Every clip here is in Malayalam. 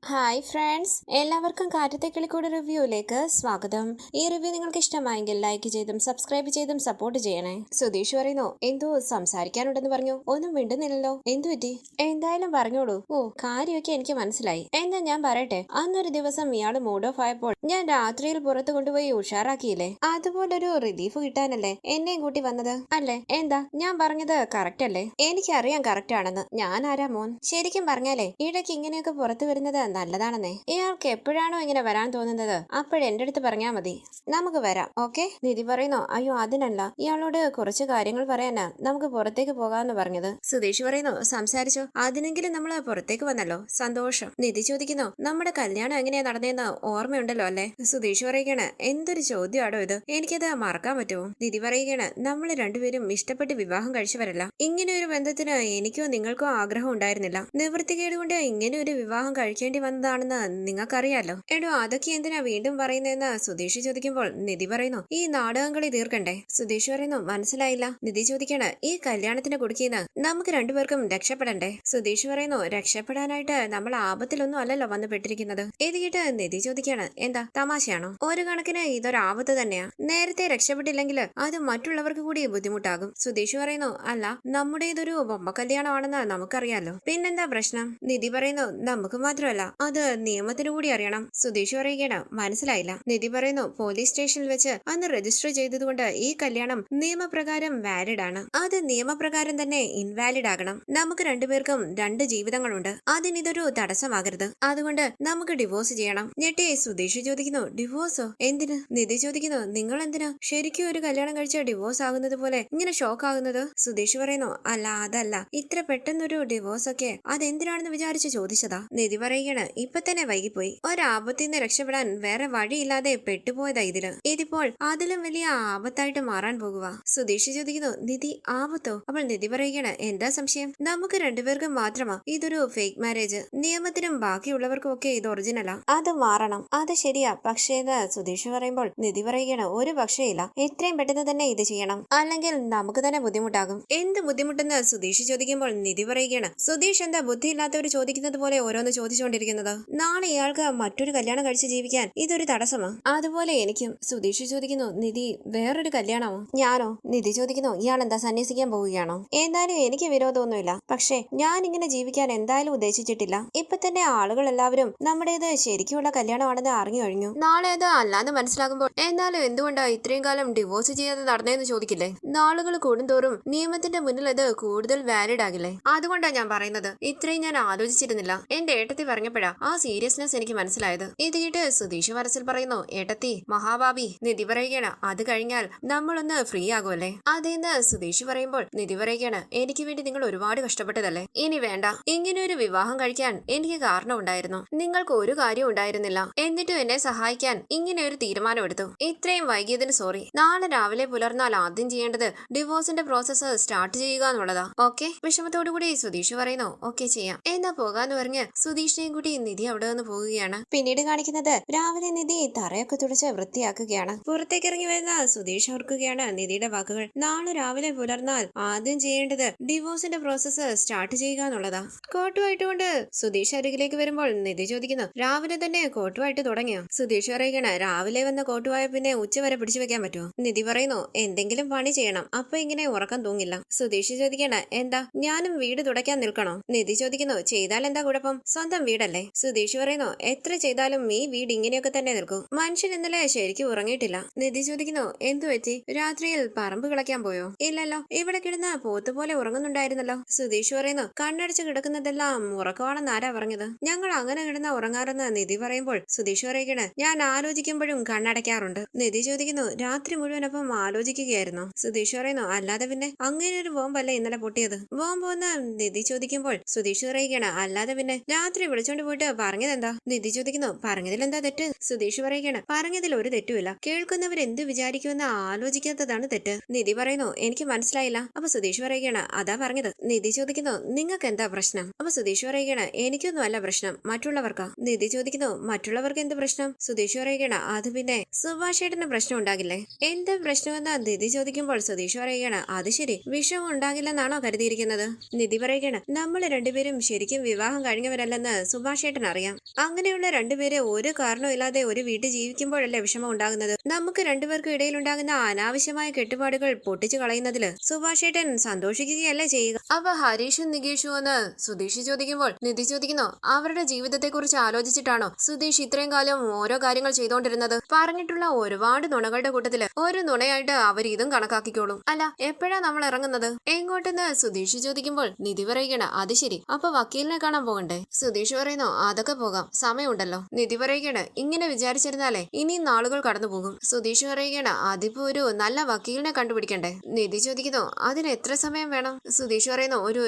ഹായ് ഫ്രണ്ട്സ്, എല്ലാവർക്കും കാറ്റത്തെ കിളിക്കൂട് റിവ്യൂയിലേക്ക് സ്വാഗതം. ഈ റിവ്യൂ നിങ്ങൾക്ക് ഇഷ്ടമായെങ്കിൽ ലൈക്ക് ചെയ്തും സബ്സ്ക്രൈബ് ചെയ്തും സപ്പോർട്ട് ചെയ്യണേ. സുധീഷ് പറയുന്നു, എന്തോ സംസാരിക്കാനുണ്ടെന്ന് പറഞ്ഞു. ഒന്നും മിണ്ടുന്നില്ലല്ലോ, എന്തു പറ്റി? എന്തായാലും പറഞ്ഞോളൂ. ഓ, കാര്യമൊക്കെ എനിക്ക് മനസ്സിലായി. എന്താ ഞാൻ പറയട്ടെ, അന്നൊരു ദിവസം ഇയാള് മൂഡ് ഓഫ് ആയപ്പോൾ ഞാൻ രാത്രിയിൽ പുറത്തു കൊണ്ടുപോയി ഉഷാറാക്കിയില്ലേ? അതുപോലൊരു റിലീഫ് കിട്ടാനല്ലേ എന്നെയും കൂട്ടി വന്നത് അല്ലേ? എന്താ ഞാൻ പറഞ്ഞത് കറക്റ്റ് അല്ലേ? എനിക്കറിയാം കറക്റ്റ് ആണെന്ന്. ഞാൻ ആരാ മോൻ? ശരിക്കും പറഞ്ഞാലേ ഇടയ്ക്ക് ഇങ്ങനെയൊക്കെ പുറത്തു വരുന്നത് നല്ലതാണെന്നേ. ഇയാൾക്ക് എപ്പോഴാണോ ഇങ്ങനെ വരാൻ തോന്നുന്നത് അപ്പോഴെന്റെ അടുത്ത് പറഞ്ഞാ മതി, നമുക്ക് വരാം. ഓക്കെ? നിധി പറയുന്നു, അയ്യോ അതിനല്ല, ഇയാളോട് കുറച്ച് കാര്യങ്ങൾ പറയാനാ നമുക്ക് പുറത്തേക്ക് പോകാമെന്ന് പറഞ്ഞത്. സുധീഷ് പറയുന്നു, സംസാരിച്ചോ, അതിനെങ്കിലും നമ്മള് പുറത്തേക്ക് വന്നല്ലോ, സന്തോഷം. നിധി ചോദിക്കുന്നു, നമ്മുടെ കല്യാണം എങ്ങനെയാ നടന്നതെന്ന് ഓർമ്മയുണ്ടല്ലോ അല്ലേ? സുധീഷ് പറയുകയാണ്, എന്തൊരു ചോദ്യമാണോ ഇത്, എനിക്കത് മറക്കാൻ പറ്റുമോ? നിധി പറയുകയാണ്, നമ്മൾ രണ്ടുപേരും ഇഷ്ടപ്പെട്ട് വിവാഹം കഴിച്ചവരല്ല. ഇങ്ങനെ ഒരു ബന്ധത്തിന് എനിക്കോ നിങ്ങൾക്കോ ആഗ്രഹം ഉണ്ടായിരുന്നില്ല. നിവൃത്തികേട് കൊണ്ട് ഇങ്ങനെ ഒരു വിവാഹം കഴിക്കേണ്ടി വന്നതാണെന്ന് നിങ്ങൾക്കറിയാലോ. എടോ, അതൊക്കെ എന്തിനാ വീണ്ടും പറയുന്നതെന്ന് സുധീഷ് ചോദിക്കുമ്പോൾ നിധി പറയുന്നു, ഈ നാടകം കളി തീർക്കണ്ടേ? സുധീഷ് പറയുന്നു, മനസ്സിലായില്ല. നിധി ചോദിക്കാണ്, ഈ കല്യാണത്തിന് കൊടുക്കുന്ന നമുക്ക് രണ്ടുപേർക്കും രക്ഷപ്പെടണ്ടേ? സുധീഷ് പറയുന്നു, രക്ഷപ്പെടാനായിട്ട് നമ്മൾ ആപത്തിലൊന്നും അല്ലല്ലോ വന്നു പെട്ടിരിക്കുന്നത്. ഇത് കേട്ട് നിധി ചോദിക്കാണ്, എന്താ തമാശയാണോ? ഒരു കണക്കിന് ഇതൊരു ആപത്ത് തന്നെയാ. നേരത്തെ രക്ഷപ്പെട്ടില്ലെങ്കിൽ അത് മറ്റുള്ളവർക്ക് കൂടി ബുദ്ധിമുട്ടാകും. സുധീഷ് പറയുന്നു, അല്ല, നമ്മുടേതൊരു ബൊമ്മ കല്യാണമാണെന്ന് നമുക്കറിയാലോ, പിന്നെന്താ പ്രശ്നം? നിധി പറയുന്നു, നമുക്ക് മാത്രമല്ല, അത് നിയമത്തിന് കൂടി അറിയണം. സുധീഷ് പറയുകയാണ്, മനസ്സിലായില്ല. നിധി പറയുന്നു, പോലീസ് സ്റ്റേഷനിൽ വെച്ച് അന്ന് രജിസ്റ്റർ ചെയ്തതുകൊണ്ട് ഈ കല്യാണം നിയമപ്രകാരം വാലിഡ് ആണ്. അത് നിയമപ്രകാരം തന്നെ ഇൻവാലിഡ് ആകണം. നമുക്ക് രണ്ടുപേർക്കും രണ്ട് ജീവിതങ്ങളുണ്ട്, അതിനിതൊരു തടസ്സമാകരുത്. അതുകൊണ്ട് നമുക്ക് ഡിവോഴ്സ് ചെയ്യണം. ഞെട്ടി സുധീഷ് ചോദിക്കുന്നു, ഡിവോഴ്സോ? എന്തിന്? നിധി ചോദിക്കുന്നു, നിങ്ങൾ എന്തിനാ ശരിക്കും ഒരു കല്യാണം കഴിച്ച ഡിവോഴ്സ് ആകുന്നത് പോലെ ഇങ്ങനെ ഷോക്ക് ആകുന്നത്? സുധീഷ് പറയുന്നു, അല്ല അതല്ല, ഇത്ര പെട്ടെന്നൊരു ഡിവോഴ്സ് ഒക്കെ അതെന്തിനാണെന്ന് വിചാരിച്ച് ചോദിച്ചതാ. നിധി പറയുകയാണ്, ഇപ്പൊ തന്നെ വൈകിപ്പോയി. ഒരാപത്തിന്ന് രക്ഷപ്പെടാൻ വേറെ വഴിയില്ലാതെ പെട്ടുപോയതാ ഇതിപ്പോൾ അതിലും വലിയ ആപത്തായിട്ട് മാറാൻ പോകുക. സുധീഷ് ചോദിക്കുന്നു, നിധി ആപത്തോ? അപ്പോൾ നിധി പറയുകയാണ്, എന്താ സംശയം? നമുക്ക് രണ്ടുപേർക്കും മാത്രമാ ഇതൊരു ഫേക്ക് മാരേജ്. നിയമത്തിനും ബാക്കിയുള്ളവർക്കും ഒക്കെ ഇത് ഒറിജിനലാ. അത് മാറണം, അത് ശരിയാ. പക്ഷേ സുധീഷ് പറയുമ്പോൾ നിധി പറയുകയാണ്, ഒരു പക്ഷേ ഇല്ല, എത്രയും പെട്ടെന്ന് തന്നെ ഇത് ചെയ്യണം, അല്ലെങ്കിൽ നമുക്ക് തന്നെ ബുദ്ധിമുട്ടാകും. എന്ത് ബുദ്ധിമുട്ടെന്ന് സുധീഷ് ചോദിക്കുമ്പോൾ നിധി പറയുകയാണ്, സുധീഷ് എന്താ ബുദ്ധിയില്ലാത്തവർ ചോദിക്കുന്നത് പോലെ ഓരോന്ന് ചോദിച്ചുകൊണ്ടിരിക്കുന്നത്? നാളെ ഇയാൾക്ക് മറ്റൊരു കല്യാണം കഴിച്ച് ജീവിക്കാൻ ഇതൊരു തടസ്സമാ. അതുപോലെ എനിക്കും. സുധീഷ് ചോദിക്കുന്നു, നിധി വേറൊരു കല്യാണമോ? ഞാനോ? നിധി ചോദിക്കുന്നു, ഇയാൾ എന്താ സന്യസിക്കാൻ പോവുകയാണോ? എന്തായാലും എനിക്ക് വിരോധമൊന്നുമില്ല, പക്ഷേ ഞാൻ ഇങ്ങനെ ജീവിക്കാൻ എന്തായാലും ഉദ്ദേശിച്ചിട്ടില്ല. ഇപ്പൊ തന്നെ ആളുകൾ എല്ലാവരും നമ്മുടേത് ശരിക്കുള്ള കല്യാണമാണെന്ന് അറിഞ്ഞു കഴിഞ്ഞു. നാളെ അത് അല്ലാന്ന് മനസ്സിലാകുമ്പോൾ എന്നാലും എന്തുകൊണ്ടാ ഇത്രയും കാലം ഡിവോഴ്സ് ചെയ്യാതെ നടന്നതെന്ന് ചോദിക്കില്ലേ? നാളുകൾ കൂടുന്തോറും നിയമത്തിന്റെ മുന്നിൽ അത് കൂടുതൽ വാലിഡ് ആകില്ലേ? അതുകൊണ്ടാ ഞാൻ പറയുന്നത്. ഇത്രയും ഞാൻ ആലോചിച്ചിരുന്നില്ല. എന്റെ ഏട്ടത്തി പറഞ്ഞപ്പോഴാ ആ സീരിയസ്നെസ് എനിക്ക് മനസ്സിലായത്. ഇത് കേട്ട് സുധീഷ് മനസ്സിൽ പറയുന്നു, ഏട്ടത്തി മഹാഭാവി. നിധി പറയുകയാണ്, അത് കഴിഞ്ഞാൽ നമ്മളൊന്ന് ഫ്രീ ആകുമല്ലേ? അതേന്ന് സുധീഷ് പറയുമ്പോൾ നിധി പറയുകയാണ്, എനിക്ക് വേണ്ടി നിങ്ങൾ ഒരുപാട് കഷ്ടപ്പെട്ടതല്ലേ? ഇനി വേണ്ട. ഇങ്ങനെ ഒരു വിവാഹം കഴിക്കാൻ എനിക്ക് കാരണം ഉണ്ടായിരുന്നു. നിങ്ങൾക്ക് ഒരു കാര്യം ഉണ്ടായിരുന്നില്ല, എന്നിട്ടും എന്നെ സഹായിക്കാൻ ഇങ്ങനെ ഒരു തീരുമാനം എടുത്തു. ഇത്രയും വൈകിയതിന് സോറി. നാളെ രാവിലെ പുലർന്നാൽ ആദ്യം ചെയ്യേണ്ടത് ഡിവോഴ്സിന്റെ പ്രോസസ്സ് സ്റ്റാർട്ട് ചെയ്യുക എന്നുള്ളതാ. ഓക്കെ? വിഷമത്തോടു കൂടി സുധീഷ് പറയുന്നു, ഓക്കെ ചെയ്യാം. എന്നാ പോകാന്ന് പറഞ്ഞ് സുധീഷിനെയും കൂടി നിധി അവിടെ നിന്ന് പോവുകയാണ്. പിന്നീട് കാണിക്കുന്നത് രാവിലെ നിധി തറയൊക്കെ തുടച്ച് വൃത്തിയാക്കുകയാണ്. പുറത്തേക്ക് ഇറങ്ങി വരുന്ന സുധീഷ് ഓർക്കുകയാണ് നിധിയുടെ വാക്കുകൾ. നാളെ രാവിലെ പുലർന്നാൽ ആദ്യം ചെയ്യേണ്ടത് ഡിവോഴ്സിന്റെ പ്രോസസ്സ് സ്റ്റാർട്ട് ചെയ്യുക എന്നുള്ളതാ. കോട്ടുമായിട്ടുകൊണ്ട് സുധീഷ് അരികിലേക്ക് വരുമ്പോൾ നിധി ചോദിക്കുന്നു, രാവിലെ തന്നെ കോട്ടുമായിട്ട് തുടങ്ങിയോ? സുധീഷ് പറയുകയാണ്, രാവിലെ വന്ന കോട്ടുവായ പിന്നെ ഉച്ചവരെ പിടിച്ചു വെക്കാൻ പറ്റുമോ? നിധി പറയുന്നു, എന്തെങ്കിലും പണി ചെയ്യണം, അപ്പൊ ഇങ്ങനെ ഉറക്കം തൂങ്ങില്ല. സുധീഷ് ചോദിക്കണ, എന്താ ഞാനും വീട് തുടയ്ക്കാൻ നിൽക്കണോ? നിധി ചോദിക്കുന്നു, ചെയ്താൽ എന്താ കുഴപ്പം, സ്വന്തം വീടല്ലേ? സുധീഷ് പറയുന്നു, എത്ര ചെയ്താലും ഈ വീട് ഇങ്ങനെയൊക്കെ തന്നെ നിൽക്കും. മനുഷ്യൻ ഇന്നലെ ശരിക്കും ഉറങ്ങിയിട്ടില്ല. നിധി ചോദിക്കുന്നു, എന്തു പറ്റി? രാത്രിയിൽ പറമ്പ് കിളയ്ക്കാൻ പോയോ? ഇല്ലല്ലോ, ഇവിടെ കിടന്ന പോത്തുപോലെ ഉറങ്ങുന്നുണ്ടായിരുന്നല്ലോ. സുധീഷ് പറയുന്നു, കണ്ണടച്ച് കിടക്കുന്നതെല്ലാം ഉറക്കമാണെന്ന് ആരാ പറഞ്ഞത്? ഞങ്ങൾ അങ്ങനെ കിടന്ന ഉറങ്ങാറെന്ന് നിധി പറയുമ്പോൾ സുധീഷ് പറയുകയാണ്, ഞാൻ ആലോചിക്കുമ്പോഴും കണ്ണടയ്ക്കാറുണ്ട്. നിധി ചോദിക്കുന്നു, രാത്രി മുഴുവൻ അപ്പം ആലോചിക്കുകയായിരുന്നു? സുധീഷ് പറയുന്നു, അല്ലാതെ പിന്നെ, അങ്ങനെ ഒരു ബോംബല്ലേ ഇന്നലെ പൊട്ടിയത്? ബോംബെന്ന് നിധി ചോദിക്കുമ്പോൾ സുധീഷ് പറയുകയാണ്, അല്ലാതെ പിന്നെ രാത്രി വിളിച്ചോണ്ട് പോയിട്ട് പറഞ്ഞതെന്താ? നിധി ചോദിക്കുന്നു, പറഞ്ഞതിൽ എന്താ തെറ്റ്? സുധീഷ് പറയുകയാണ്, പറഞ്ഞതിൽ ഒരു തെറ്റുമില്ല, കേൾക്കുന്നവർ എന്ത് വിചാരിക്കുമെന്ന് ആലോചിക്കാത്തതാണ് തെറ്റ്. നിധി പറയുന്നു, എനിക്ക് മനസ്സിലായില്ല. അപ്പൊ സുധീഷ് പറയുകയാണ്, അതാ പറഞ്ഞത്. നിധി ചോദിക്കുന്നു, നിങ്ങൾക്ക് എന്താ പ്രശ്നം? അപ്പൊ സുധീഷ് പറയുകയാണ്, എനിക്കൊന്നും അല്ല പ്രശ്നം, മറ്റുള്ളവർക്കാ. നിധി ചോദിക്കുന്നു, മറ്റുള്ളവർക്ക് എന്ത് പ്രശ്നം? സുധീഷ് പറയുകയാണ്, അത് പിന്നെ സുഭാഷ് ഏട്ടന് പ്രശ്നം ഉണ്ടാകില്ലേ? എന്ത് പ്രശ്നമെന്ന് നിധി ചോദിക്കുമ്പോൾ സുധീഷ് പറയുകയാണ്, അത് ശരി, വിഷമം ഉണ്ടാകില്ലെന്നാണോ കരുതിയിരിക്കുന്നത്? നിധി പറയുകയാണ്, നമ്മൾ രണ്ടുപേരും ശരിക്കും വിവാഹം കഴിഞ്ഞവരല്ലെന്ന് സുഭാഷ് സുഭാഷ് ഏട്ടൻ അറിയാം. അങ്ങനെയുള്ള രണ്ടുപേരെ ഒരു കാരണമില്ലാതെ ഒരു വീട്ടിൽ ജീവിക്കുമ്പോഴല്ലേ വിഷമം ഉണ്ടാകുന്നത്. നമുക്ക് രണ്ടുപേർക്കും ഇടയിലുണ്ടാകുന്ന അനാവശ്യമായ കെട്ടുപാടുകൾ പൊട്ടിച്ചു കളയുന്നതില് സുഭാഷ് ഏട്ടൻ സന്തോഷിക്കുകയല്ലേ ചെയ്യുക. അപ്പൊ ഹരീഷും നികേഷും എന്ന് സുധീഷ് ചോദിക്കുമ്പോൾ നിധി ചോദിക്കുന്നു, അവരുടെ ജീവിതത്തെ കുറിച്ച് ആലോചിച്ചിട്ടാണോ സുധീഷ് ഇത്രയും കാലം ഓരോ കാര്യങ്ങൾ ചെയ്തോണ്ടിരുന്നത്? പറഞ്ഞിട്ടുള്ള ഒരുപാട് നുണകളുടെ കൂട്ടത്തില് ഒരു നുണയായിട്ട് അവർ ഇതും കണക്കാക്കിക്കോളും. അല്ല, എപ്പോഴാ നമ്മൾ ഇറങ്ങുന്നത്? എങ്ങോട്ടെന്ന് സുധീഷ് ചോദിക്കുമ്പോൾ നിധി പറയുകയാണ്, അത് ശരി, അപ്പൊ വക്കീലിനെ കാണാൻ പോകണ്ടേ? സുധീഷ് പറയുന്നു, അതൊക്കെ പോകാം, സമയമുണ്ടല്ലോ. നിധി പറയുകയാണ്, ഇങ്ങനെ വിചാരിച്ചിരുന്നാലേ ഇനിയും നാളുകൾ കടന്നു പോകും. സുധീഷ് പറയുകയാണ്, അതിപ്പോ ഒരു നല്ല വക്കീലിനെ കണ്ടുപിടിക്കണ്ടേ? നിധി ചോദിക്കുന്നു, അതിന് എത്ര സമയം വേണം? സുധീഷ് പറയുന്നു, ഒരു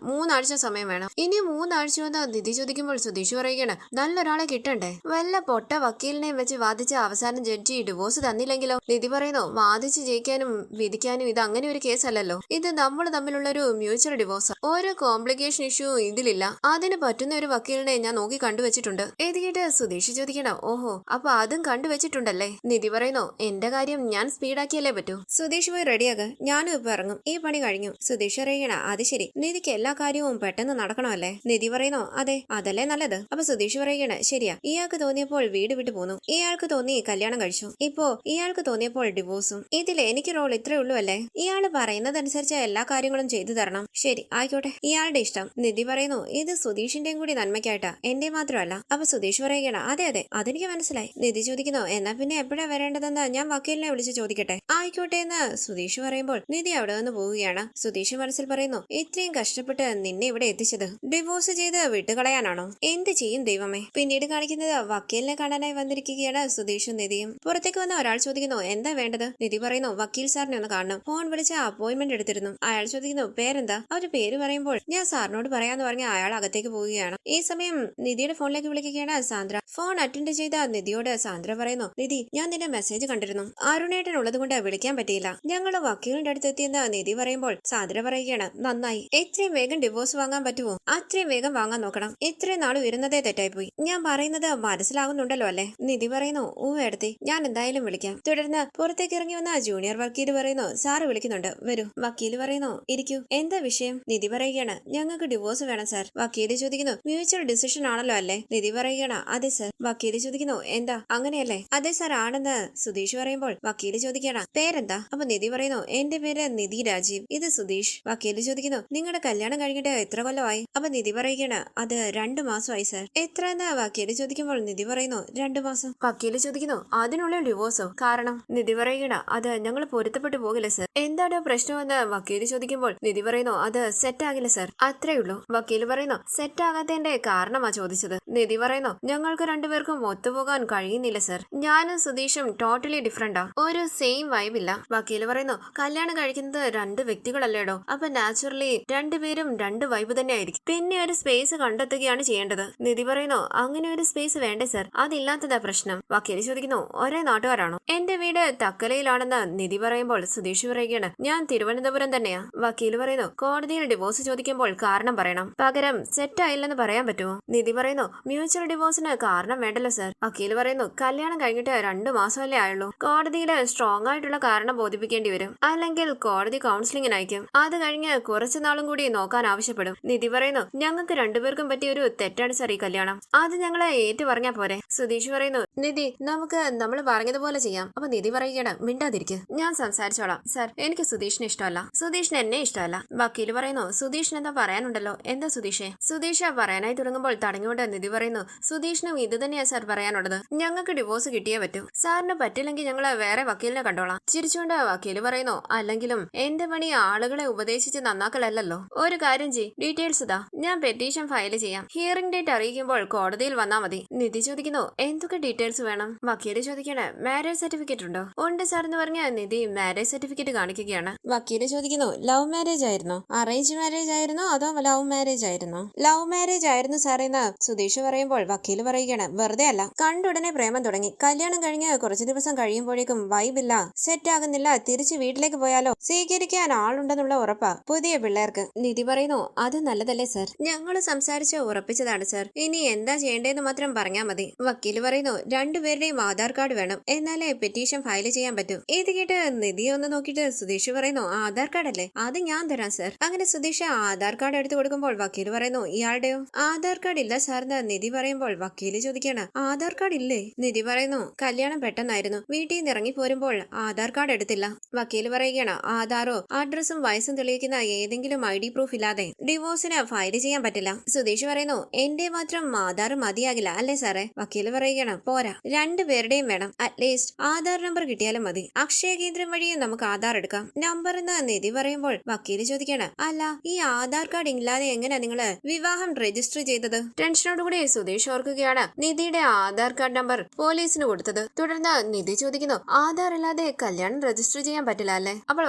3 ആഴ്ച സമയം വേണം. ഇനി 3 ആഴ്ച വന്ന് നിധി ചോദിക്കുമ്പോൾ സുധീഷ് പറയുകയാണ്, നല്ലൊരാളെ കിട്ടണ്ടേ? വല്ല പൊട്ട വക്കീലിനെയും വെച്ച് വാദിച്ച അവസാനം ജഡ്ജി ഡിവോഴ്സ് തന്നില്ലെങ്കിലോ? നിധി പറയുന്നു, വാദിച്ച് ജയിക്കാനും വിധിക്കാനും ഇത് അങ്ങനെ ഒരു കേസല്ലല്ലോ. ഇത് നമ്മൾ തമ്മിലുള്ള ഒരു മ്യൂച്വൽ ഡിവോഴ്സ്. ഒരു കോംപ്ലിക്കേഷൻ ഇഷ്യൂ ഇതിലില്ല. അതിന് പറ്റുന്ന ഒരു വക്കീലിനെ ഞാൻ നോക്കി കണ്ടുവച്ചിട്ടുണ്ട്. ഇത് കേട്ട് സുധീഷ് ചോദിക്കണം, ഓഹോ, അപ്പൊ അതും കണ്ടുവച്ചിട്ടുണ്ടല്ലേ? നിധി പറയുന്നു, എന്റെ കാര്യം ഞാൻ സ്പീഡാക്കിയല്ലേ പറ്റൂ. സുധീഷ് പോയി റെഡിയാക, ഞാനും ഇപ്പൊ ഇറങ്ങും, ഈ പണി കഴിഞ്ഞു. സുധീഷ് അറിയണ, അത് ശരി, നിധിക്ക് എല്ലാ കാര്യവും പെട്ടെന്ന് നടക്കണമല്ലേ? നിധി പറയുന്നു, അതെ, അതല്ലേ നല്ലത്. അപ്പൊ സുധീഷ് പറയുകയാണ്, ശരിയാ, ഇയാൾക്ക് തോന്നിയപ്പോൾ വീട് വിട്ടു പോന്നു, ഇയാൾക്ക് തോന്നി കല്യാണം കഴിച്ചു, ഇപ്പോ ഇയാൾക്ക് തോന്നിയപ്പോൾ ഡിവോഴ്സും. ഇതിൽ എനിക്ക് റോൾ ഇത്രേ ഉള്ളൂ അല്ലേ? ഇയാള് പറയുന്നതനുസരിച്ച് എല്ലാ കാര്യങ്ങളും ചെയ്തു തരണം. ശരി, ആയിക്കോട്ടെ, ഇയാളുടെ ഇഷ്ടം. നിധി പറയുന്നു, ഇത് സുധീഷിന്റെയും കൂടി നന്മയ്ക്കായിട്ടാ, എന്റെ മാത്രമല്ല. അപ്പൊ സുധീഷ് പറയുകയാണ്, അതെ അതെ, അതെനിക്ക് മനസ്സിലായി. നിധി ചോദിക്കുന്നു, എന്നാ പിന്നെ എപ്പോഴാ വരേണ്ടതെന്ന് ഞാൻ വക്കീലിനെ വിളിച്ച് ചോദിക്കട്ടെ? ആയിക്കോട്ടെ എന്ന് സുധീഷ് പറയുമ്പോൾ നിധി അവിടെ നിന്ന് പോവുകയാണ്. സുധീഷ് മനസ്സിൽ പറയുന്നു, ഇത്രയും കഷ്ടപ്പെട്ട് നിന്നെ ഇവിടെ എത്തിച്ചത് ഡിവോഴ്സ് ചെയ്ത് വിട്ടുകളയാനാണോ? എന്ത് ചെയ്യും ദൈവമേ. പിന്നീട് കാണിക്കുന്നത് വക്കീലിനെ കാണാനായി വന്നിരിക്കുകയാണ് സുധീഷും നിധിയും. പുറത്തേക്ക് വന്ന ഒരാൾ ചോദിക്കുന്നു, എന്താ വേണ്ടത്? നിധി പറയുന്നു, വക്കീൽ സാറിനെ ഒന്ന് കാണണം, ഫോൺ വിളിച്ച അപ്പോയിന്റ്മെന്റ് എടുത്തിരുന്നു. അയാൾ ചോദിക്കുന്നു, പേരെന്താ? അവര് പേര് പറയുമ്പോൾ ഞാൻ സാറിനോട് പറയാന്ന് പറഞ്ഞ അയാൾ അകത്തേക്ക് പോവുകയാണ്. ഈ സമയം നിധിയുടെ ഫോണിലേക്ക് വിളിക്കുകയാണ് സാന്ദ്ര. ഫോൺ അറ്റൻഡ് ചെയ്ത നിധിയോട് സാന്ദ്ര പറയുന്നു, നിധി, ഞാൻ നിന്റെ മെസ്സേജ് കണ്ടിരുന്നു, അരുണേട്ടൻ ഉള്ളത് കൊണ്ട് വിളിക്കാൻ പറ്റിയില്ല, ഞങ്ങള് വക്കീലിന്റെ അടുത്ത് എത്തിയെന്ന് നിധി പറയുമ്പോൾ സാന്ദ്ര പറയുകയാണ്, നന്നായി, എത്രയും വേഗം ഡിവോഴ്സ് വാങ്ങാൻ പറ്റുമോ അത്രയും വേഗം വാങ്ങാൻ നോക്കണം. ഇത്രയും നാളും ഇരുന്നതേ തെറ്റായിപ്പോയി. ഞാൻ പറയുന്നത് മനസ്സിലാകുന്നുണ്ടല്ലോ അല്ലേ? നിധി പറയുന്നു, ഓ എടുത്തി, ഞാൻ എന്തായാലും വിളിക്കാം. തുടർന്ന് പുറത്തേക്ക് ഇറങ്ങി വന്ന ജൂനിയർ വക്കീല് പറയുന്നു, സാറ് വിളിക്കുന്നുണ്ട്, വരൂ. വക്കീല് പറയുന്നു, ഇരിക്കൂ, എന്താ വിഷയം? നിധി പറയുകയാണ്, ഞങ്ങൾക്ക് ഡിവോഴ്സ് വേണം സാർ. വക്കീല് ചോദിക്കുന്നു, മ്യൂച്വൽ ഡിസിഷൻ ആണല്ലോ അല്ലേ? നിധി പറയുകയാണ്, അതെ സാർ. വക്കീല് ചോദിക്കുന്നു, എന്താ അങ്ങനെയല്ലേ? അതെ സാർ, ആണെന്ന് സുധീഷ് പറയുമ്പോൾ വക്കീല് ചോദിക്കുകയാണ്, പേരെന്താ? അപ്പൊ നിധി പറയുന്നു, എന്റെ പേര് നിധി രാജീവ്, ഇത് സുധീഷ്. വക്കീല് ചോദിക്കുന്നു, നിങ്ങളുടെ കല്യാണം കഴിഞ്ഞിട്ട് എത്ര കൊല്ലമായി? അപ്പൊ നിധി പറയുകയാണ്, അത് 2 മാസമായി സാർ. എത്ര എന്ന് വക്കീല് ചോദിക്കുമ്പോൾ നിധി പറയുന്നു, 2 മാസം. വക്കീല് ചോദിക്കുന്നു, അതിനുള്ളിൽ ഡിവോഴ്സോ? കാരണം? നിധി പറയുകയാണ്, അത് ഞങ്ങൾ പൊരുത്തപ്പെട്ടു പോകില്ല സാർ. എന്താണ് പ്രശ്നമെന്ന് വക്കീല് ചോദിക്കുമ്പോൾ നിധി പറയുന്നു, അത് സെറ്റ് ആകില്ല സാർ, അത്രേ ഉള്ളൂ. വക്കീല് പറയുന്നു, സെറ്റ് ആകാത്തതിന്റെ കാരണമാ ചോദിച്ചത്. നിധി പറയുന്നു, ഞങ്ങൾക്ക് രണ്ടുപേർക്കും ഒത്തുപോകാൻ കഴിയുന്നില്ല സാർ. ഞാനും സുധീഷും ടോട്ടലി ഡിഫറെന്റാ, ഒരു സെയിം വൈബ് ഇല്ല. വക്കീല് പറയുന്നു, കല്യാണം കഴിക്കുന്നത് 2 വ്യക്തികളല്ലേടോ, അപ്പൊ നാച്ചുറലി രണ്ടുപേരും 2 വൈബ് തന്നെ ആയിരിക്കും. പിന്നെ ഒരു സ്പേസ് കണ്ടെത്തുകയാണ് ചെയ്യേണ്ടത്. നിധി പറയുന്നു, അങ്ങനെ ഒരു സ്പേസ് വേണ്ടേ സാർ, അതില്ലാത്തതാ പ്രശ്നം. വക്കീല് ചോദിക്കുന്നു, ഒരേ നാട്ടുകാരാണോ? എന്റെ വീട് തക്കലയിലാണെന്ന് നിധി പറയുമ്പോൾ സുധീഷ് പറയുകയാണ്, ഞാൻ തിരുവനന്തപുരം തന്നെയാ. വക്കീല് പറയുന്നു, കോടതിയിൽ ഡിവോഴ്സ് ചോദിക്കുമ്പോൾ കാരണം പറയണം, പകരം സെറ്റ് ആയില്ലെന്ന് പറയാൻ പറ്റുമോ? നിധി പറയുന്നു, മ്യൂച്വൽ ഡിവോഴ്സിന് കാരണം വേണ്ടല്ലോ സാർ. വക്കീല് പറയുന്നു, കല്യാണം കഴിഞ്ഞിട്ട് 2 മാസമല്ലേ ആയുള്ളൂ, കോടതിയില് സ്ട്രോങ് ആയിട്ടുള്ള കാരണം ബോധിപ്പിക്കേണ്ടി വരും, അല്ലെങ്കിൽ കോടതി കൗൺസിലിംഗിന് അയക്കും, അത് കഴിഞ്ഞ് കുറച്ചു നാളും കൂടി നോക്കാൻ ആവശ്യപ്പെടും. നിധി പറയുന്നു, ഞങ്ങൾക്ക് രണ്ടുപേർക്കും പറ്റിയ ഒരു തെറ്റാണ് സാർ ഈ കല്യാണം, അത് ഞങ്ങളെ ഏറ്റു പറഞ്ഞാ പോരെ? സുധീഷ് പറയുന്നു, നിധി, നമുക്ക് നമ്മൾ പറഞ്ഞതുപോലെ ചെയ്യാം. അപ്പൊ നിധി പറയുകയാണ്, മിണ്ടാതിരിക്കുക, ഞാൻ സംസാരിച്ചോളാം സാർ, എനിക്ക് സുധീഷിനെ ഇഷ്ടമല്ല, സുധീഷിന് എന്നെ ഇഷ്ടമല്ല. വക്കീല് പറയുന്നു, സുധീഷിന് എന്താ പറയാനുണ്ടല്ലോ, എന്താ സുധീഷേ? സുധീഷ് പറയാനായി തുടങ്ങുമ്പോൾ തടഞ്ഞുകൊണ്ട് നിധി പറയുന്നു, സുധീഷിനും ഇത് തന്നെയാ സാർ പറയാനുള്ളത്, ഞങ്ങൾക്ക് ഡിവോഴ്സ് കിട്ടിയേ പറ്റൂ, സാറിന് പറ്റില്ലെങ്കിൽ ഞങ്ങൾ വേറെ വക്കീലിനെ കണ്ടോളാം. ചിരിച്ചുകൊണ്ട് വക്കീല് പറയുന്നു, അല്ലെങ്കിലും എന്റെ പണി ആളുകളെ ഉപദേശിച്ച് നന്നാക്കലല്ലോ, ഒരു കാര്യം ചെയ്, ഡീറ്റെയിൽസ് ഇതാ, ഞാൻ പെറ്റീഷൻ ഫയൽ ചെയ്യാം, ഹിയറിംഗ് ഡേറ്റ് അറിയിക്കുമ്പോൾ കോടതിയിൽ വന്നാ മതി. നിധി ചോദിക്കുന്നു, എന്തൊക്കെ ഡീറ്റെയിൽസ് വേണം? വക്കീല് ചോദിക്കണേ, മാരേജ് സർട്ടിഫിക്കറ്റ് ഉണ്ടോ? ഉണ്ട് സാർ എന്ന് പറഞ്ഞ നിധി മാരേജ് സർട്ടിഫിക്കറ്റ് കാണിക്കുകയാണ്. വക്കീല് ചോദിക്കുന്നു, ലവ് മാരേജ് ആയിരുന്നോ, അറേഞ്ച് മാരേജ് ആയിരുന്നോ, അതോ ലവ് മാരേജ് ആയിരുന്നോ? ലവ് മാരേജ് ആയിരുന്നു സാറേന്ന് സുധീഷ് പറയുമ്പോൾ വക്കീല് പറയുകയാണ്, വെറുതെ അല്ല, കണ്ടുടനെ പ്രേമം തുടങ്ങി, കല്യാണം കഴിഞ്ഞ് കുറച്ചു ദിവസം കഴിയുമ്പോഴേക്കും വൈബില്ല, സെറ്റ് ആകുന്നില്ല, തിരിച്ച് വീട്ടിലേക്ക് പോയാലോ, സ്വീകരിക്കാൻ ആളുണ്ടെന്നുള്ള ഉറപ്പാ പുതിയ പിള്ളേർക്ക്. നിധി പറയുന്നു, അത് നല്ലതല്ലേ സാർ, ഞങ്ങൾ സംസാരിച്ച് ഉറപ്പിച്ചതാണ് സാർ, ഇനി എന്താ ചെയ്യേണ്ടതെന്ന് മാത്രം പറഞ്ഞാൽ മതി. വക്കീല് പറയുന്നു, രണ്ടുപേരുടെയും ആധാർ കാർഡ് വേണം, എന്നാലേ പെറ്റീഷൻ ഫയൽ ചെയ്യാൻ പറ്റൂ. ഇത് കേട്ട് നിധി ഒന്ന് നോക്കിയിട്ട് സുധീഷ് പറയുന്നു, ആധാർ കാർഡ് അല്ലേ, അത് ഞാൻ തരാം സാർ. അങ്ങനെ സുധീഷ് ആധാർ കാർഡ് എടുത്തു കൊടുക്കുമ്പോൾ വക്കീല് പറയുന്നു, ഇയാളുടെയോ? ആധാർ കാർഡ് ഇല്ല സാറിന് നിധി പറയുമ്പോൾ വക്കീല് ചോദിക്കാണ് ആധാർ കാർഡ് ഇല്ലേ? നിധി പറയുന്നു കല്യാണം പെട്ടെന്നായിരുന്നു, വീട്ടിൽ നിന്ന് ഇറങ്ങി പോരുമ്പോൾ ആധാർ കാർഡ് എടുത്തില്ല. വക്കീല് പറയുകയാണ് ആധാറോ അഡ്രസ്സും വയസ്സും തെളിയിക്കുന്ന ഏതെങ്കിലും ID പ്രൂഫ് ഇല്ലാതെ ഡിവോഴ്സിന് ഫയൽ ചെയ്യാൻ പറ്റില്ല. സുധീഷ് പറയുന്നു എന്റെ മാത്രം ആധാർ മതിയാകില്ല അല്ലേ സാറേ? വക്കീല് പറയുകയാണ് പോരാ, രണ്ടുപേരുടെയും വേണം. അറ്റ്ലീസ്റ്റ് ആധാർ നമ്പർ കിട്ടിയാലും മതി. അക്ഷയ കേന്ദ്രം വഴിയും നമുക്ക് ആധാർ എടുക്കാം. നമ്പർ എന്ന് നിധി പറയുമ്പോൾ വക്കീല് ചോദിക്കാണ് അല്ല, ഈ ആധാർ കാർഡ് ഇല്ലാതെ എങ്ങനെയാ നിങ്ങള് വിവാഹം രജിസ്റ്റർ ചെയ്തത്? ടെൻഷനോടുകൂടി സുധീഷ് ഓർക്കുകയാണ് നിധിയുടെ ആധാർ കാർഡ് നമ്പർ പോലീസിന് കൊടുത്തത്. തുടർന്ന് നിധി ചോദിക്കുന്നു ആധാർ ഇല്ലാതെ കല്യാണം രജിസ്റ്റർ ചെയ്യാൻ പറ്റില്ല അല്ലേ? അപ്പോൾ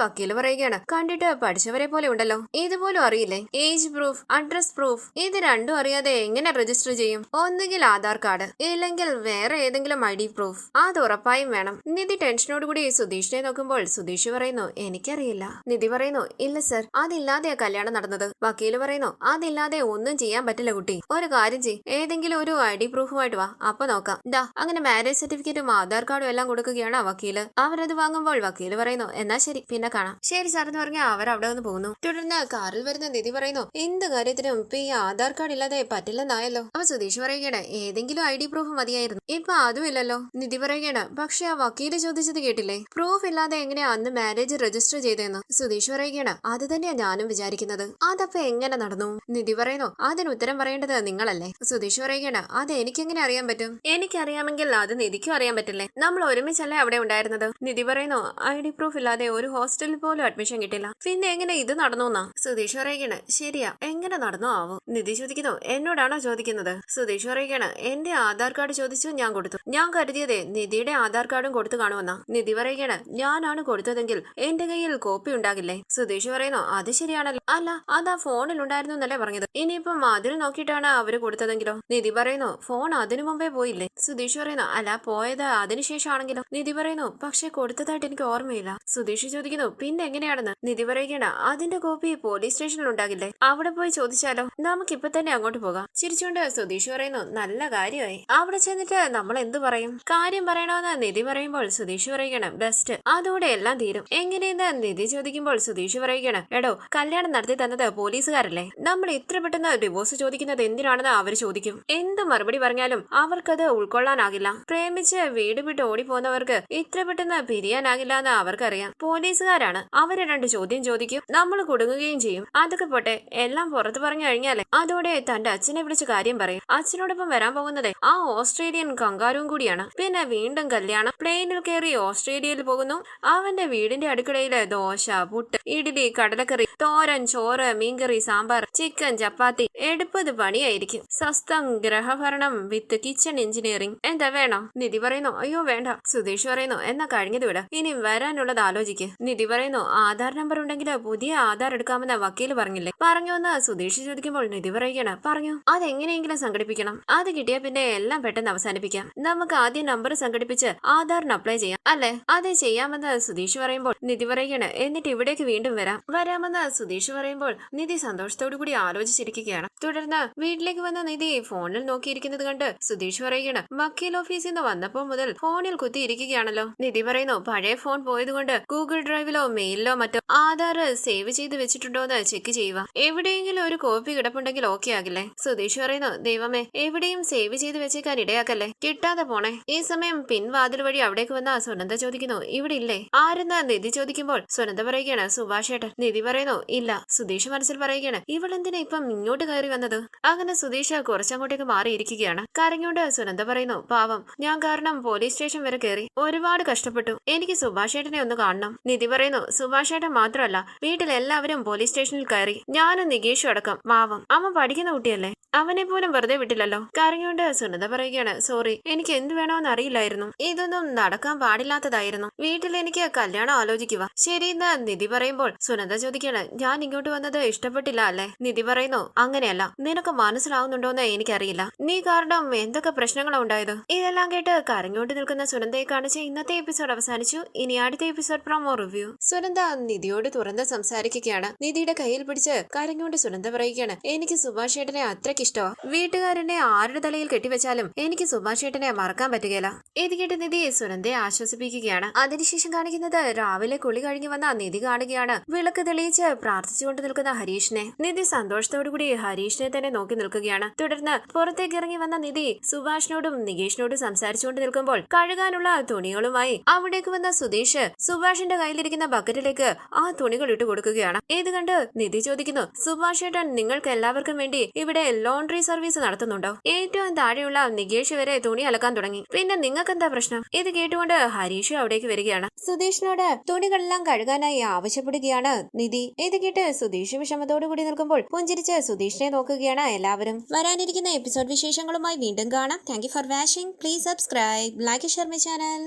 വക്കീല് പറയുകയാണ് കണ്ടിട്ട് പഠിച്ചവരെ പോലെ ഉണ്ടല്ലോ, ഇതുപോലും അറിയില്ലേ? ഏജ് പ്രൂഫ്, അഡ്രസ് പ്രൂഫ്, ഇത് രണ്ടും അറിയാതെ എങ്ങനെ രജിസ്റ്റർ ചെയ്യും? ഒന്നുകിൽ ആധാർ കാർഡ്, ഇല്ലെങ്കിൽ വേറെ ഏതെങ്കിലും ID പ്രൂഫ്, അത് ഉറപ്പായും വേണം. നിധി ടെൻഷനോടുകൂടി സുധീഷിനെ നോക്കുമ്പോൾ സുധീഷ് പറയുന്നു എനിക്കറിയില്ല. നിധി പറയുന്നു ഇല്ല സർ, അതില്ലാതെയാ കല്യാണം നടന്നത്. വക്കീല് പറയുന്നു അതില്ലാതെ ഒന്നും ചെയ്യാൻ പറ്റില്ല കുട്ടി, ഒരു കാര്യം ചെയ്, ഏതെങ്കിലും ഒരു ID പ്രൂഫുമായിട്ട് വാ, അപ്പൊ നോക്കാം. ദാ അങ്ങനെ മാരേജ് സർട്ടിഫിക്കറ്റും ആധാർ കാർഡും എല്ലാം കൊടുക്കുകയാണ് വക്കീല്. അവരത് വാങ്ങുമ്പോൾ വക്കീല് പറയുന്നു എന്നാ ശരി പിന്നെ കാണാം. ശരി സാർ എന്ന് പറഞ്ഞാൽ അവർ അവിടെ നിന്ന് പോകുന്നു. തുടർന്ന് കാറിൽ വരുന്ന നിധി പറയുന്നു എന്ത് കാര്യത്തിനും ഇപ്പൊ ഈ ആധാർ കാർഡ് ഇല്ലാതെ പറ്റില്ലെന്നായല്ലോ. അപ്പൊ സുധീഷ് പറയുകയാണ് ഏതെങ്കിലും ID പ്രൂഫ് മതിയായിരുന്നു, ഇപ്പൊ അതും ഇല്ലല്ലോ. നിധി പറയുകയാണ് പക്ഷെ ആ വക്കീല് ചോദിച്ചത് കേട്ടില്ലേ, പ്രൂഫ് ഇല്ലാതെ എങ്ങനെയാ അന്ന് മാരേജ് രജിസ്റ്റർ ചെയ്തെന്ന്? സുധീഷ് പറയുകയാണ് അത് തന്നെയാ ഞാനും വിചാരിക്കുന്നത്, അതപ്പോ എങ്ങനെ നടന്നു? നിധി പറയുന്നു അതിന് ഉത്തരം പറയേണ്ടത് നിങ്ങളല്ലേ. സുധീഷ് പറയുകയാണ് അത് എനിക്കെങ്ങനെ അറിയാൻ പറ്റും? എനിക്കറിയാമെങ്കിൽ അത് നിധിക്കും അറിയാൻ പറ്റില്ലേ, നമ്മൾ ഒരുമിച്ചല്ലേ അവിടെ ഉണ്ടായിരുന്നത്. നിധി പറയുന്നു ID പ്രൂഫ് ഇല്ലാതെ ഒരു ഹോസ്റ്റലിൽ പോലും അഡ്മിഷൻ കിട്ടില്ല, പിന്നെ എങ്ങനെ ഇത് നടന്നുന്നാ. സുധീഷ് പറയുകയാണ് ശരിയാ, എങ്ങനെ നടന്നോ ആവോ. നിധി ചോദിക്കുന്നു എന്നോടാണോ ചോദിക്കുന്നത്? സുധീഷ് പറയുകയാണ് എന്റെ ആധാർ കാർഡ് ചോദിച്ചു, ഞാൻ കൊടുത്തു. ഞാൻ കരുതിയതേ നിധിയുടെ ആധാർ കാർഡും കൊടുത്തു കാണുമെന്നാ. നിധി പറയുകയാണ് ഞാനാണ് കൊടുത്തതെങ്കിൽ എന്റെ കയ്യിൽ കോപ്പി ഉണ്ടാകില്ലേ? സുധീഷ് പറയുന്നു അത് ശരിയാണല്ലോ, അല്ല അതാ ഫോണിൽ ഉണ്ടായിരുന്നു എന്നല്ലേ പറഞ്ഞത്, ഇനിയിപ്പം അതിൽ നോക്കിയിട്ടാണ് അവര് കൊടുത്തതെങ്കിലോ? നിധി പറയുന്നു ഫോൺ അതിനു മുമ്പേ പോയില്ലേ? സുധീഷ് പറയുന്നു അല്ല പോയത് അതിനുശേഷമാണെങ്കിലോ? നിധി പറയുന്നു പക്ഷെ കൊടുത്തതായിട്ട് എനിക്ക് ഓർമ്മയില്ല. സുധീഷ് ചോദിക്കുന്നു പിന്നെ എങ്ങനെയാണെന്ന്. നിധി പറയുകയാണ് അതിന്റെ കോപ്പി പോലീസ് സ്റ്റേഷനിൽ ഉണ്ടാകില്ലേ, അവിടെ പോയി ചോദിച്ചാലോ? നമുക്കിപ്പൊ തന്നെ അങ്ങോട്ട് പോകാം. ചിരിച്ചുകൊണ്ട് സുധീഷ് പറയുന്നു നല്ല കാര്യമായി, അവിടെ ചെന്നിട്ട് നമ്മൾ എന്ത് പറയും? കാര്യം പറയണമെന്ന് നിധി പറയുമ്പോൾ സുധീഷ് പറയുകയാണ് ബെസ്റ്റ്, അതോടെ എല്ലാം തീരും. എങ്ങനെയെന്ന് നിധി ചോദിക്കുമ്പോൾ സുധീഷ് പറയുകയാണ് എടോ കല്യാണം നടത്തി തന്നത് പോലീസുകാരല്ലേ, നമ്മൾ ഇത്ര പെട്ടെന്ന് ഡിവോഴ്സ് ചോദിക്കുന്നത് എന്തിനാണെന്ന് അവർ ചോദിക്കും. എന്ത് മറുപടി പറഞ്ഞാലും അവർക്കത് ഉൾക്കൊള്ളാനാകില്ല. പ്രേമിച്ച് വീട് വിട്ട് ഓടിപ്പോന്നവർക്ക് ഇത്ര പെട്ടെന്ന് പിരിയാനാകില്ല എന്ന് അവർക്കറിയാം. പോലീസുകാരാണ്, അവര് രണ്ട് ചോദ്യം ചോദിക്കും, നമ്മൾ കുടുങ്ങുകയും ചെയ്യും. അതൊക്കെ പോട്ടെ, എല്ലാം പുറത്തു പറഞ്ഞു കഴിഞ്ഞാലേ അതോടെ തന്റെ അച്ഛനെ വിളിച്ച് കാര്യം പറയും. അച്ഛനോടൊപ്പം വരാൻ പോകുന്നത് ആ ഓസ്ട്രേലിയൻ കങ്കാരുവും കൂടിയാണ്. പിന്നെ വീണ്ടും കല്യാണം. പ്ലെയിനിൽ കയറി ഓസ്ട്രേലിയയിൽ പോകുന്നു. അവന്റെ വീടിന്റെ അടുക്കളയില് ദോശ, പുട്ട്, ഇഡ്ഡലി, കടലക്കറി, തോരൻ, ചോറ്, മീൻകറി, സാമ്പാർ, ചിക്കൻ, ചപ്പാത്തി, എടുപ്പത് പണിയായിരിക്കും. സ്വസ്ഥം ഗ്രഹഭരണം വിത്ത് കിച്ചൺ എഞ്ചിനീയറിംഗ്. എന്താ വേണോ? നിധി പറയുന്നു അയ്യോ വേണ്ട. സുധീഷ് പറയുന്നു എന്നാ കഴിഞ്ഞത് വിട, ഇനി വരാനുള്ളത് ആലോചിക്ക്. നിധി പറയുന്നു ആധാർ നമ്പർ ഉണ്ടെങ്കിൽ പുതിയ ആധാർ എടുക്കാമെന്ന് വക്കീല് പറഞ്ഞില്ലേ? പറഞ്ഞോന്ന് സുധീഷ് ചോദിക്കുമ്പോൾ നിധി പറയുകയാണ് പറഞ്ഞു, അതെങ്ങനെയെങ്കിലും സംഘടിപ്പിക്കണം, അത് കിട്ടിയാ പിന്നെ എല്ലാം പെട്ടെന്ന് അവസാനിപ്പിക്കാം. നമുക്ക് ആദ്യം നമ്പർ സംഘടിപ്പിച്ച് ആധാറിന് അപ്ലൈ ചെയ്യാം അല്ലെ? അതെ ചെയ്യാമെന്ന് സുധീഷ് പറയുമ്പോൾ നിധി പറയുകയാണ് എന്നിട്ട് ഇവിടേക്ക് വീണ്ടും വരാമെന്ന് സുധീഷ് പറയുമ്പോൾ നിധി സന്തോഷത്തോടു കൂടി ആലോചിച്ചിരിക്കുകയാണ്. തുടർന്ന് വീട്ടിലേക്ക് വന്ന നിധി ഫോണിൽ നോക്കിയിരിക്കുന്നത് കണ്ട് സുധീഷ് പറയുകയാണ് വക്കീൽ ഓഫീസിൽ നിന്ന് വന്നപ്പോൾ മുതൽ ഫോണിൽ കുത്തിയിരിക്കുകയാണല്ലോ. നിധി പറയുന്നു പഴയ ഫോൺ പോയതുകൊണ്ട് ഗൂഗിൾ ഡ്രൈവിലോ മെയിലിലോ മറ്റോ ആധാർ സേവ് ചെയ്ത് വെച്ചിട്ടുണ്ടോ എന്ന് ചെക്ക് ചെയ്യുക, എവിടെയെങ്കിലും ഒരു കോപ്പി കിടപ്പുണ്ടെങ്കിൽ ഓക്കെ ആകില്ലേ? സുധീഷ് പറയുന്നു ദൈവമേ എവിടെയും സേവ് ചെയ്ത് വെച്ചേക്കാൻ ഇടയാക്കല്ലേ, കിട്ടാതെ പോണേ. ഈ സമയം പിൻവാതിൽ വഴി അവിടേക്ക് വന്ന സുനന്ദ ചോദിക്കുന്നു ഇവിടെ ഇല്ലേ ആരെന്ന് നിധി ചോദിക്കുമ്പോൾ സുനന്ദ പറയുകയാണ് സുഭാഷ് ഏട്ടൻ. നിധി പറയുന്നു ഇല്ല. സുധീഷ് മനസ്സിൽ പറയുകയാണ് ഇവളെന്തിനാ ഇപ്പം ഇങ്ങോട്ട് കയറി വന്നത്? അങ്ങനെ സുധീഷ് കുറച്ചങ്ങോട്ടേക്ക് മാറിയിരിക്കുകയാണ്. കരഞ്ഞോണ്ട് സുനന്ദ പറയുന്നു പാവം, ഞാൻ കാരണം പോലീസ് സ്റ്റേഷൻ വരെ കയറി, ഒരുപാട് കഷ്ടപ്പെട്ടു, എനിക്ക് സുഭാഷ് ഏട്ടനെ ഒന്ന് കാണണം. നിധി പറയുന്നു സുഭാഷ് ഏട്ടൻ മാത്രമല്ല വീട്ടിലെല്ലാവരും പോലീസ് സ്റ്റേഷനിൽ കയറി, ഞാനും നികേഷും അടക്കം. പാവം അവൻ പഠിക്കുന്ന കുട്ടിയല്ലേ, അവനെ പോലും വെറുതെ വിട്ടില്ലല്ലോ. കരഞ്ഞോണ്ട് സുനന്ദ പറയുകയാണ് സോറി, എനിക്ക് എന്ത് വേണമെന്ന് അറിയില്ലായിരുന്നു, ഇതൊന്നും നടക്കാൻ പാടില്ലാത്തതായിരുന്നു, വീട്ടിൽ എനിക്ക് കല്യാണം ആലോചിക്കുക. ശരിയെന്ന് നിധി പറയുമ്പോൾ സുനന്ദ ചോദിക്കുകയാണ് ഞാൻ ഇങ്ങോട്ട് വന്നത് ഇഷ്ടപ്പെട്ടില്ല അല്ലേ? നിധി പറയുന്നു അങ്ങനെയല്ല, നിനക്ക് മനസ്സിലാവുന്നുണ്ടോന്ന് എനിക്കറിയില്ല, നീ കാരണം എന്തൊക്കെ പ്രശ്നങ്ങളാണ് ഉണ്ടായത്. ഇതെല്ലാം കേട്ട് കരഞ്ഞോണ്ട് നിൽക്കുന്ന സുനന്ദയെ കാണിച്ച് ഇന്നത്തെ എപ്പിസോഡ് അവസാനിച്ചു. ഇനി അടുത്ത എപ്പിസോഡ് പ്രൊമോ റിവ്യൂ. സുനന്ദ നിധിയോട് തുറന്ന് സംസാരിക്കുകയാണ്. നിധിയുടെ കയ്യിൽ പിടിച്ച് കരഞ്ഞോണ്ട് സുനന്ദ പറയുകയാണ് എനിക്ക് സുഭാഷ് ഏട്ടനെ അത്രയ്ക്ക് ഇഷ്ടമാ, വീട്ടുകാരനെ ആരുടെ തലയിൽ കെട്ടിവെച്ചാലും എനിക്ക് സുഭാഷ് ഏട്ടനെ മറക്കാൻ പറ്റുകയില്ല. ഇത് കേട്ട് നിധി സുനന്ദയെ ആശ്വസിപ്പിക്കുകയാണ്. അതിനുശേഷം കാണിക്കുന്നത് രാവിലെ കുളി കഴിഞ്ഞു വന്ന നിധി കാണുകയാണ് വിളക്ക് തെളിയിച്ച് പ്രാർത്ഥിച്ചുകൊണ്ട് നിൽക്കുന്ന ഹരീഷിനെ നിധി സന്തോഷത്തോടുകൂടി ഹരീഷിനെ തന്നെ നോക്കി നിൽക്കുകയാണ്. തുടർന്ന് പുറത്തേക്ക് ഇറങ്ങി വന്ന നിധി സുഭാഷിനോടും നികേഷിനോടും സംസാരിച്ചുകൊണ്ട് നിൽക്കുമ്പോൾ കഴുകാനുള്ള തുണികളുമായി അവിടേക്ക് വന്ന സുധീഷ് സുഭാഷിന്റെ കയ്യിലിരിക്കുന്ന ബക്കറ്റിലേക്ക് ആ തുണികൾ ഇട്ട് കൊടുക്കുകയാണ്. ഇത് കണ്ട് നിധി ചോദിക്കുന്നു, സുഭാഷ് ഏട്ടൻ നിങ്ങൾക്ക് എല്ലാവർക്കും വേണ്ടി ഇവിടെ ലോണ്ടറി സർവീസ് നടത്തുന്നുണ്ടോ? ഏറ്റവും താഴെയുള്ള നികേഷ് വരെ തുണി അലക്കാൻ തുടങ്ങി. പിന്നെ നിങ്ങൾക്ക് എന്താ പ്രശ്നം? ഇത് കേട്ടുകൊണ്ട് ഹരീഷ് അവിടേക്ക് വരികയാണ്. സുധീഷിനോട് തുണികളെല്ലാം കഴുകാനായി ആവശ്യപ്പെടുകയാണ് നിധി. ഇത് കേട്ട് സുധീഷ് വിഷമത്തോടു കൂടി നിൽക്കുമ്പോൾ പുഞ്ചിരിച്ച് സുധീഷിനെ നോക്കുകയാണ് എല്ലാവരും. വരാനിരിക്കുന്ന എപ്പിസോഡ് വിശേഷങ്ങളുമായി വീണ്ടും കാണാം. Thank you for watching. Please subscribe, like, share my channel.